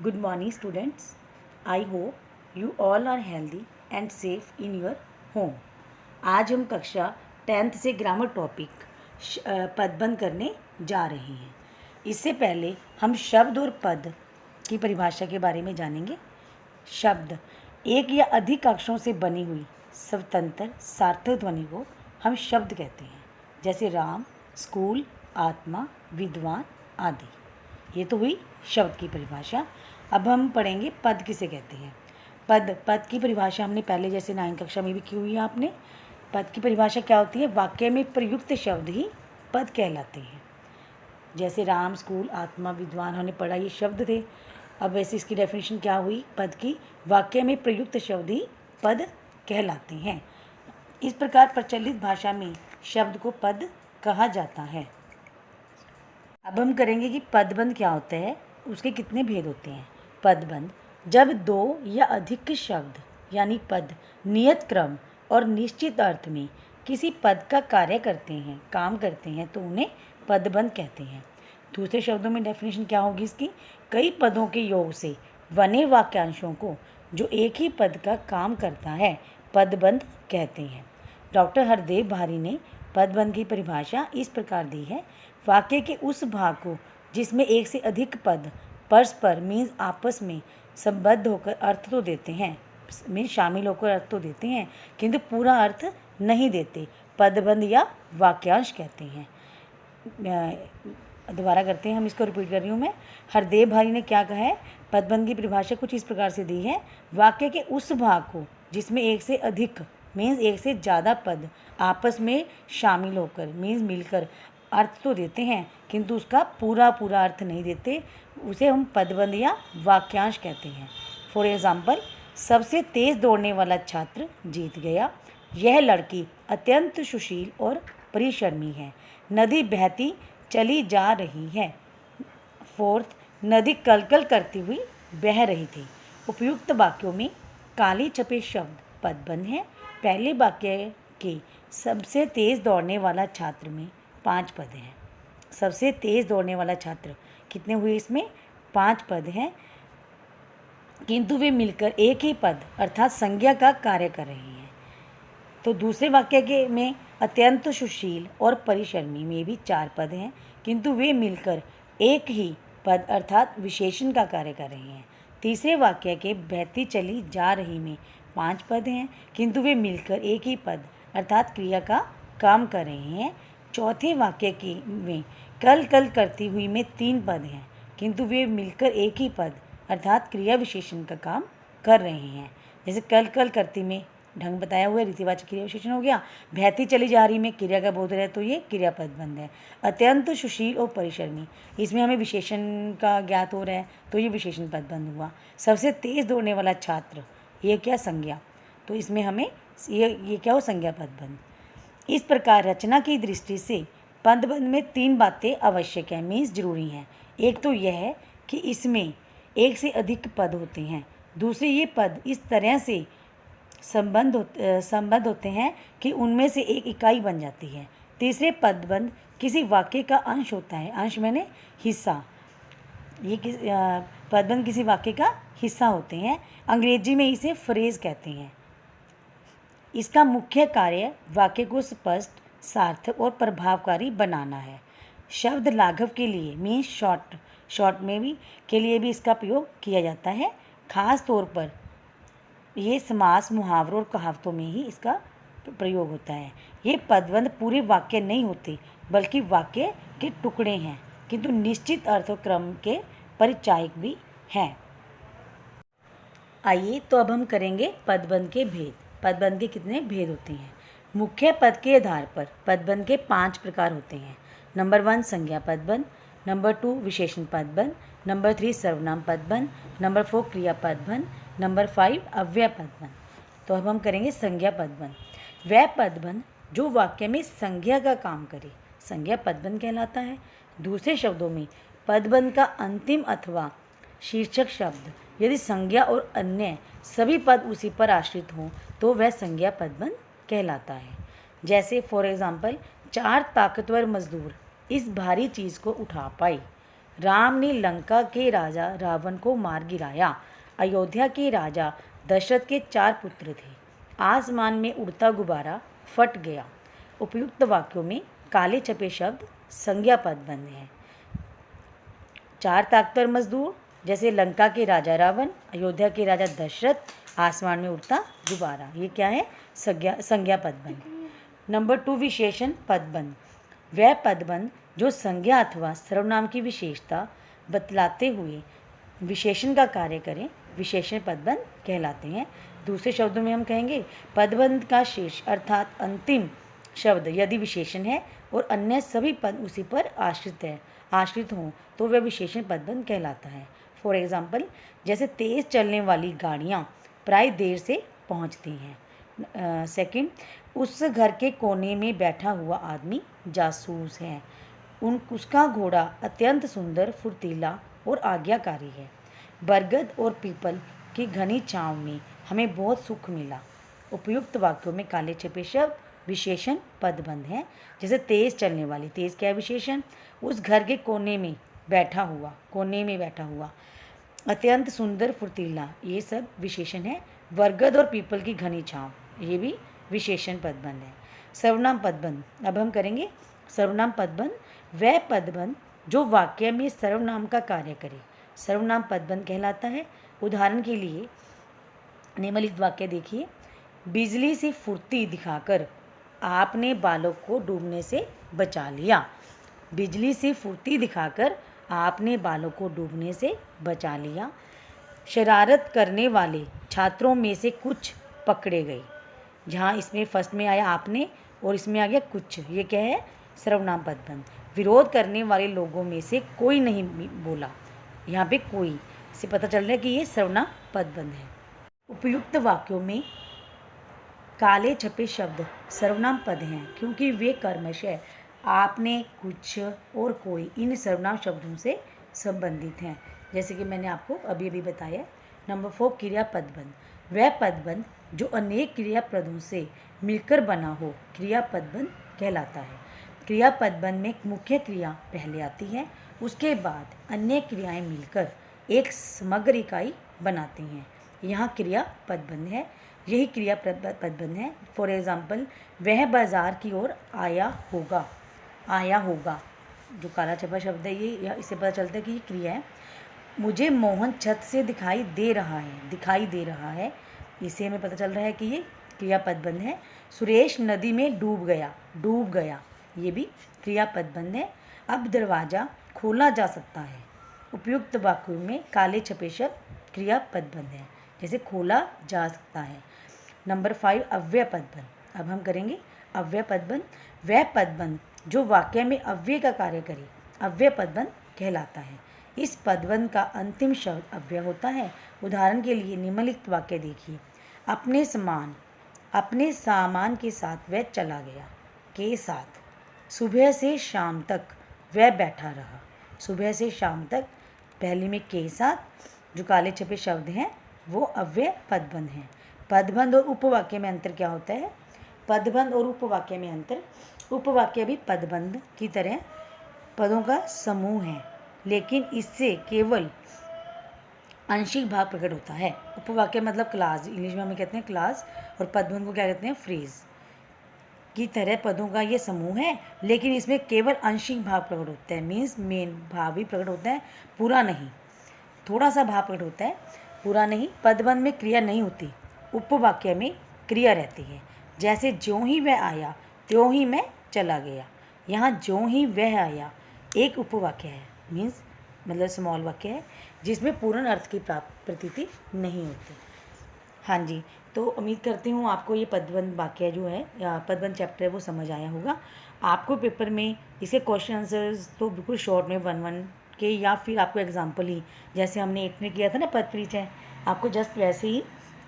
Good morning, students. I hope you all are healthy and safe in your home. आज हम कक्षा 10th से grammar topic पदबंध करने जा रहे हैं। इससे पहले हम शब्द और पद की परिभाषा के बारे में जानेंगे। शब्द एक या अधिक अक्षरों से बनी हुई स्वतंत्र सार्थक ध्वनि को हम शब्द कहते हैं, जैसे राम, स्कूल, आत्मा, विद्वान आदि। ये तो हुई शब्द की परिभाषा। अब हम पढ़ेंगे पद किसे कहते हैं। पद की परिभाषा हमने पहले जैसे 9वीं कक्षा में भी की हुई है आपने। पद की परिभाषा क्या होती है? वाक्य में प्रयुक्त शब्द ही पद कहलाते हैं। जैसे राम, स्कूल, आत्मा, विद्वान हमने पढ़ा, ये शब्द थे। अब वैसे इसकी डेफिनेशन क्या हुई पद की? वाक्य में प्रयुक्त शब्द ही पद कहलाते हैं। इस प्रकार प्रचलित भाषा में शब्द को पद कहा जाता है। अब हम करेंगे कि पदबंध क्या होता है, उसके कितने भेद होते हैं। पदबंध जब दो या अधिक शब्द यानी पद नियत क्रम और निश्चित अर्थ में किसी पद का कार्य करते हैं, काम करते हैं, तो उन्हें पदबंध कहते हैं। दूसरे शब्दों में डेफिनेशन क्या होगी इसकी? कई पदों के योग से बने वाक्यांशों को जो एक ही पद का काम करता है पदबंध कहते हैं। डॉक्टर हरदेव भारी ने पदबंध की परिभाषा इस प्रकार दी है। वाक्य के उस भाग को जिसमें एक से अधिक पद परस्पर मीन्स आपस में संबद्ध होकर अर्थ तो देते हैं, मीन्स शामिल होकर अर्थ तो देते हैं, किंतु पूरा अर्थ नहीं देते, पदबंध या वाक्यांश कहते हैं। दोबारा करते हैं, हम इसको रिपीट कर रही हूँ मैं। हरदेव भारी ने क्या कहा है? पदबंध की परिभाषा कुछ इस प्रकार से दी है। वाक्य के उस भाग को जिसमें एक से अधिक मीन्स एक से ज़्यादा पद आपस में शामिल होकर मीन्स मिलकर अर्थ तो देते हैं, किंतु उसका पूरा अर्थ नहीं देते, उसे हम पदबंध या वाक्यांश कहते हैं। फॉर एग्ज़ाम्पल, सबसे तेज़ दौड़ने वाला छात्र जीत गया। यह लड़की अत्यंत सुशील और परिश्रमी है। नदी बहती चली जा रही है। फोर्थ, नदी कलकल करती हुई बह रही थी। उपयुक्त वाक्यों में काली छपे शब्द पदबंध हैं। पहले वाक्य के सबसे तेज़ दौड़ने वाला छात्र में 5 पद हैं। सबसे तेज़ दौड़ने वाला छात्र कितने हुए? इसमें 5 पद हैं, किंतु वे मिलकर एक ही पद अर्थात संज्ञा का कार्य कर रहे हैं। तो दूसरे वाक्य के में अत्यंत सुशील और परिश्रमी में भी 4 पद हैं, किंतु वे मिलकर एक ही पद अर्थात विशेषण का कार्य कर रहे हैं। तीसरे वाक्य के बहती चली जा रही में 5 पद हैं, किंतु वे मिलकर एक ही पद अर्थात क्रिया का काम कर रहे हैं। चौथे वाक्य की में कल कल करती हुई में 3 पद हैं, किंतु वे मिलकर एक ही पद अर्थात क्रिया विशेषण का काम कर रहे हैं। जैसे कल कल करती में ढंग बताया हुआ ऋतुवाचक क्रिया विशेषण हो गया। बहती चली जा रही में क्रिया का बोध है, तो ये क्रिया पदबंध है। अत्यंत सुशील और परिश्रमी, इसमें हमें विशेषण का ज्ञात हो रहा है, तो ये विशेषण पदबंध हुआ। सबसे तेज़ दौड़ने वाला छात्र, ये क्या? संज्ञा, तो इसमें हमें ये क्या हो? संज्ञा पदबंध। इस प्रकार रचना की दृष्टि से पदबंध में 3 बातें आवश्यक हैं, मीन्स जरूरी हैं। एक तो यह है कि इसमें एक से अधिक पद होते हैं। दूसरे, ये पद इस तरह से संबद्ध होते हैं कि उनमें से एक इकाई बन जाती है। तीसरे, पदबंध किसी वाक्य का अंश होता है। अंश मैंने हिस्सा, ये पदबंध किसी वाक्य का हिस्सा होते हैं। अंग्रेजी में इसे फ्रेज कहते हैं। इसका मुख्य कार्य वाक्य को स्पष्ट, सार्थक और प्रभावकारी बनाना है। शब्द लाघव के लिए मीन्स शॉर्ट में भी के लिए भी इसका प्रयोग किया जाता है। खास तौर पर ये समास, मुहावरों और कहावतों में ही इसका प्रयोग होता है। ये पदबंध पूरे वाक्य नहीं होते, बल्कि वाक्य के टुकड़े हैं, किंतु निश्चित अर्थ और क्रम के परिचायक भी हैं। आइए तो अब हम करेंगे पदबंध के भेद। पदबंध के कितने भेद होते हैं? मुख्य पद के आधार पर पदबंध के 5 प्रकार होते हैं। नंबर 1 संज्ञा पदबंध, नंबर 2 विशेषण पदबंध, नंबर 3 सर्वनाम पदबंध, नंबर 4 क्रिया पदबंध, नंबर 5 अव्यय पदबंध। तो अब हम करेंगे संज्ञा पदबंध। वह पदबंध जो वाक्य में संज्ञा का काम करे संज्ञा पदबंध कहलाता है। दूसरे शब्दों में पदबंध का अंतिम अथवा शीर्षक शब्द यदि संज्ञा और अन्य सभी पद उसी पर आश्रित हों तो वह संज्ञा पदबंध कहलाता है। जैसे फॉर एग्ज़ाम्पल, 4 ताकतवर मजदूर इस भारी चीज़ को उठा पाए, राम ने लंका के राजा रावण को मार गिराया। अयोध्या के राजा दशरथ के 4 पुत्र थे। आसमान में उड़ता गुब्बारा फट गया। उपयुक्त वाक्यों में काले छपे शब्द संज्ञा पदबंध हैं। 4 ताकतवर मजदूर, जैसे लंका के राजा रावण, अयोध्या के राजा दशरथ, आसमान में उड़ता गुब्बारा, ये क्या है? संज्ञा पदबंध। नंबर 2, विशेषण पदबंध। वह पदबंध जो संज्ञा अथवा सर्वनाम की विशेषता बतलाते हुए विशेषण का कार्य करें, विशेषण पदबंध कहलाते हैं। दूसरे शब्दों में हम कहेंगे पदबंध का शेष अर्थात अंतिम शब्द यदि विशेषण है और अन्य सभी पद उसी पर आश्रित हों तो वह विशेषण पदबंध कहलाता है। फॉर एग्जाम्पल, जैसे तेज़ चलने वाली गाड़ियाँ प्राय देर से पहुँचती हैं। सेकंड, उस घर के कोने में बैठा हुआ आदमी जासूस है। उसका घोड़ा अत्यंत सुंदर, फुर्तीला और आज्ञाकारी है। बरगद और पीपल की घनी छांव में हमें बहुत सुख मिला। उपयुक्त वाक्यों में काले छपे शब्द विशेषण पदबंध हैं। जैसे तेज़ चलने वाली, तेज़ क्या है? विशेषण। उस घर के कोने में बैठा हुआ, अत्यंत सुंदर, फुर्तीला, ये सब विशेषण है। बरगद और पीपल की घनी छांव, ये भी विशेषण पदबंध है। सर्वनाम पदबंध, अब हम करेंगे सर्वनाम पदबंध। वह पदबंध जो वाक्य में सर्वनाम का कार्य करे, सर्वनाम पदबंध कहलाता है। उदाहरण के लिए निम्नलिखित वाक्य देखिए। बिजली से फुर्ती दिखाकर आपने बालक को डूबने से बचा लिया। बिजली से फुर्ती दिखाकर आपने बालक को डूबने से बचा लिया। शरारत करने वाले छात्रों में से कुछ पकड़े गए। जहाँ इसमें फर्स्ट में आया आपने और इसमें आ गया कुछ, ये क्या है? सर्वनाम पदबंध। विरोध करने वाले लोगों में से कोई नहीं बोला, यहाँ पे कोई से पता चल रहा है कि ये सर्वनाम पदबंध है। उपयुक्त वाक्यों में काले छपे शब्द सर्वनाम पद हैं क्योंकि वे क्रमशः आपने, कुछ और कोई इन सर्वनाम शब्दों से संबंधित हैं, जैसे कि मैंने आपको अभी अभी बताया। नंबर 4, क्रिया पदबंध। वह पदबंध जो अनेक क्रियापदों से मिलकर बना हो क्रिया पदबंध कहलाता है। क्रिया पदबंध में मुख्य क्रिया पहले आती है, उसके बाद अन्य क्रियाएं मिलकर एक समग्र इकाई बनाती हैं। यहाँ क्रिया पदबंध है, यही क्रिया पदबंध है। फॉर एग्जाम्पल, वह बाजार की ओर आया होगा, जो काला छपा शब्द है ये, इससे पता चलता है कि ये क्रिया है। मुझे मोहन छत से दिखाई दे रहा है, इससे हमें पता चल रहा है कि ये क्रिया पदबंध है। सुरेश नदी में डूब गया, ये भी क्रिया पदबंध है। अब दरवाज़ा खोला जा सकता है। उपयुक्त वाक्यों में काले छपे शब्द क्रिया पदबंध है, जैसे खोला जा सकता है। नंबर 5, अव्यय पदबंध। अब हम करेंगे अव्यय पदबंध। वह पदबंध जो वाक्य में अव्यय का कार्य करे अव्यय पदबंध कहलाता है। इस पदबंध का अंतिम शब्द अव्यय होता है। उदाहरण के लिए निम्नलिखित वाक्य देखिए। अपने सामान के साथ वह चला गया, के साथ। सुबह से शाम तक वह बैठा रहा। सुबह से शाम तक, पहले में के साथ जो काले छपे शब्द हैं वो अव्यय पदबंध हैं। पदबंध और उपवाक्य में अंतर क्या होता है? पदबंध और उपवाक्य में अंतर, उपवाक्य भी पदबंध की तरह पदों का समूह है, लेकिन इससे केवल आंशिक भाग प्रकट होता है। उपवाक्य मतलब क्लास, इंग्लिश में हमें कहते हैं क्लास, और पदबंध को क्या कहते हैं? फ्रेज की तरह पदों का ये समूह है, लेकिन इसमें केवल आंशिक भाग प्रकट होता है। मीन्स मेन भाग भी प्रकट होता है, पूरा नहीं, थोड़ा सा भाग प्रकट होता है, पूरा नहीं। पदबंध में क्रिया नहीं होती, उपवाक्य में क्रिया रहती है। जैसे ज्यों ही वह आया त्यों ही मैं चला गया। यहाँ ज्यों ही वह आया एक उपवाक्य है, मीन्स मतलब स्मॉल वाक्य है, जिसमें पूर्ण अर्थ की प्रतीति नहीं होती। हाँ जी, तो उम्मीद करती हूँ आपको ये पदबंध वाक्य जो है या पदबंध चैप्टर है वो समझ आया होगा। आपको पेपर में इसके क्वेश्चन आंसर्स तो बिल्कुल शॉर्ट में 1-1 के, या फिर आपको एग्जाम्पल ही जैसे हमने 8 में किया था ना पद परिचय, आपको जस्ट वैसे ही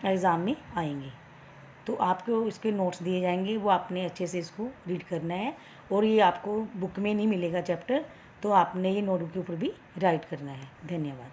एग्ज़ाम में आएंगे। तो आपको इसके नोट्स दिए जाएंगे, वो आपने अच्छे से इसको रीड करना है, और ये आपको बुक में नहीं मिलेगा चैप्टर, तो आपने ये नोटबुक के ऊपर भी राइट करना है। धन्यवाद।